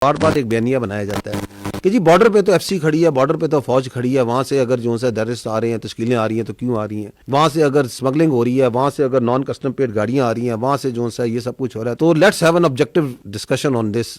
बार बार एक बयानिया बनाया जाता है कि जी बॉर्डर पे तो एफसी खड़ी है, बॉर्डर पे तो फौज खड़ी है, वहां से अगर जो है टेररिस्ट आ रहे हैं, तश्कीलें आ रही हैं तो क्यों आ रही हैं, वहां से अगर स्मगलिंग हो रही है, वहां से अगर नॉन कस्टम पेड गाड़ियां आ रही हैं, वहां से जो है ये सब कुछ हो रहा है. तो let's have an objective discussion on this,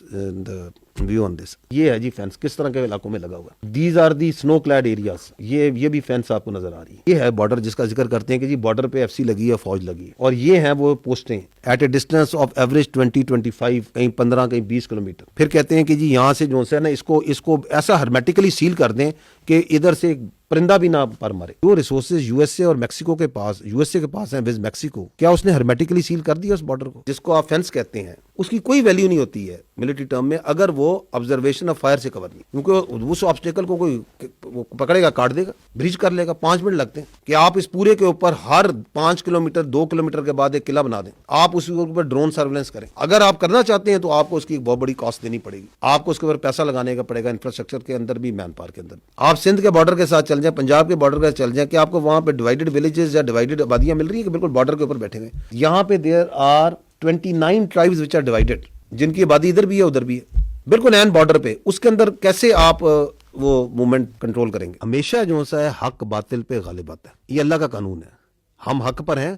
view on this. ये है जी फेंस किस तरह के इलाकों में लगा हुआ है. These are the snow clad areas. ये भी फेंस आपको नजर आ रही है. ये है बॉर्डर जिसका जिक्र करते हैं कि जी बॉर्डर पे एफसी लगी है, फौज लगी है, और ये है वो पोस्टें at a distance of average 20-25, कहीं 15, कहीं 20 किलोमीटर. फिर कहते हैं कि जी यहाँ से जो है ना इसको ऐसा हर्मेटिकली सील कर दें कि इधर से परिंदा भी ना पर मारे. जो रिसोर्सेज यूएसए और मैक्सिको के पास, यूएसए के पास हैं विद मैक्सिको, क्या उसने हर्मेटिकली सील कर दिया उस बॉर्डर को, जिसको आप फेंस कहते हैं? उसकी कोई वैल्यू नहीं होती है मिलिट्री टर्म में अगर वो ऑब्जर्वेशन ऑफ फायर से कवर नहीं, क्योंकि उस ऑब्स्टेकल को कोई वो पकड़ेगा, काट देगा, ब्रीच कर लेगा. 5 मिनट लगते हैं कि आप इस पूरे के ऊपर हर 5 किलोमीटर 2 किलोमीटर के बाद एक किला बना दें. आप उसके ऊपर ड्रोन सर्वेलेंस करें. अगर आप करना चाहते हैं तो आपको उसकी बहुत बड़ी कॉस्ट देनी पड़ेगी, आपको उसके ऊपर पैसा लगाने का पड़ेगा, इंफ्रास्ट्रक्चर के अंदर भी, मैन पावर के अंदर. आप सिंध के बॉर्डर के साथ चल जाएं, पंजाब के बॉर्डर के चल जाएं, कि आपको वहां पे डिवाइडेड विलेजेस या डिवाइडेड आबादियां मिल रही है कि बिल्कुल बॉर्डर के ऊपर बैठे हुए. यहाँ पे there are 29 tribes which are divided, जिनकी आबादी इधर भी है उधर भी है, बिल्कुल एन बॉर्डर पे. उसके अंदर कैसे आप वो मूवमेंट कंट्रोल करेंगे? हमेशा जो सा है हक बातिल पे गालिब आता है. ये अल्लाह का कानून है. हम हक पर हैं,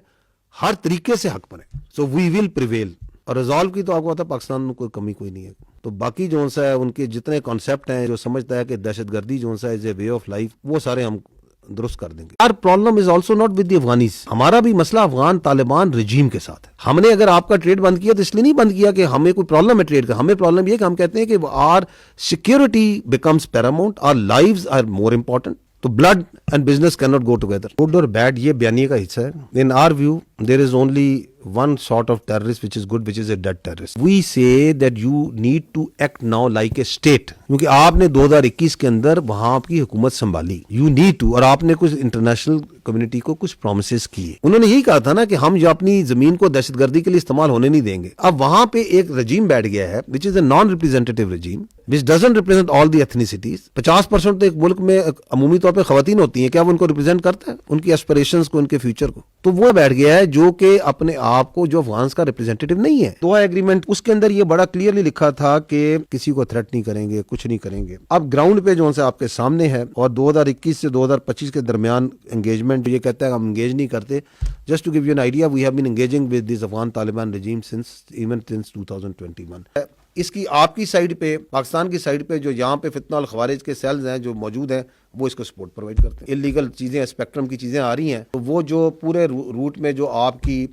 हर तरीके से हक पर हैं. So we will prevail. और रिजॉल्व की तो आपको पता है पाकिस्तान में कोई कमी कोई नहीं है. तो बाकी जो सा है उनके जितने कॉन्सेप्ट हैं, जो समझता है कि दहशतगर्दी जो सा है is a way of life, वो सारे हम दुरुस्त कर देंगे. Our problem is also not with the Afghanis. हमारा भी मसला अफगान तालिबान रजीम के साथ है. हमने अगर आपका ट्रेड बंद किया तो इसलिए नहीं बंद किया कि हमें कोई प्रॉब्लम है ट्रेड का. हमें प्रॉब्लम ये कि हम कहते हैं कि our security becomes paramount, our lives are more important. तो blood and business can not go together. Good और बैड ये बयानी का हिस्सा है. In our view there is only one sort of terrorist which is good, which is a dead terrorist. We say that you need to act now like a state, क्योंकि आपने 2021 के अंदर वहां आपकी हुकूमत संभाली. You need to, और आपने कुछ इंटरनेशनल कम्युनिटी को कुछ प्रोमिसेस किए. उन्होंने यही कहा था ना कि हम जो अपनी जमीन को दहशतगर्दी के लिए इस्तेमाल होने नहीं देंगे. अब वहां पे एक रजीम बैठ गया है which is a non-representative regime which doesn't represent all the ethnicities. 50% तो एक मुल्क में अमूमी तौर पर खवातीन होती हैं, क्या वो उनको रिप्रेजेंट करता है, उनकी एस्पिरेशंस को, उनके फ्यूचर को? तो वो बैठ गया है जो कि अपने आपको जो अफगान का रिप्रेजेंटेटिव नहीं है. दोहा एग्रीमेंट, उसके अंदर ये बड़ा क्लियरली लिखा था कि किसी को थ्रेट नहीं करेंगे, कुछ नहीं करेंगे. अब ग्राउंड पे जो है आपके सामने है, और 2021 से 2025 के दरमियान एंगेजमेंट ये कहता है हम एंगेज नहीं करते. Just to give you an idea, we have been engaging with this Afghan Taliban regime since 2021. इसकी आपकी साइड पे, पाकिस्तान की साइड पे जो यहाँ पे फितना और खवारिज के सेल्स हैं जो मौजूद हैं, वो इसको सपोर्ट प्रोवाइड करते हैं. इलीगल चीज़ें, स्पेक्ट्रम की चीज़ें आ रही हैं, तो वो जो पूरे रूट में जो आपकी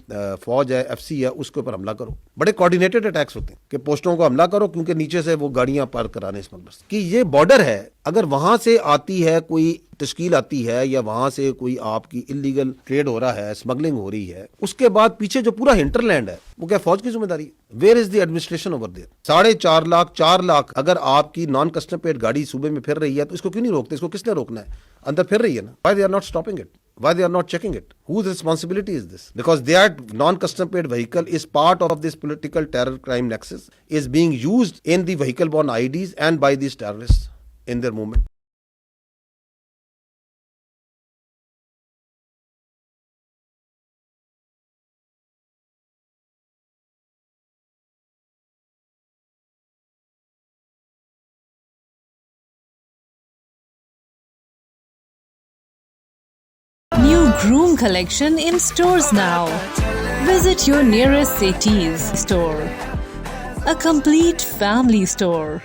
फौज है, एफसी है, उसके ऊपर हमला करो. बड़े कोऑर्डिनेटेड अटैक्स होते हैं कि पोस्टों को हमला करो, क्योंकि नीचे से वो गाड़ियां पार कराने स्मगलर्स कि ये बॉर्डर है. अगर वहां से आती है कोई तश्कील आती है, या वहां से कोई आपकी इलीगल ट्रेड हो रहा है, स्मगलिंग हो रही है, उसके बाद पीछे जो पूरा हिंटरलैंड है, वो क्या फौज की जिम्मेदारी है? Where is the administration over there? 4.5 lakh 4 lakh अगर आपकी नॉन कस्टम पेड गाड़ी सूबे में फिर रही है, तो इसको क्यों नहीं रोकते? इसको किसने रोकना है? अंदर फिर रही है ना. Why they are not stopping it? Why they are not checking it? Whose responsibility is this? Because their non-custom paid vehicle is part of this political terror crime nexus, is being used in the vehicle-borne IDs and by these terrorists in their movement. New Groom collection in stores now. Visit your nearest Cities store. A complete family store.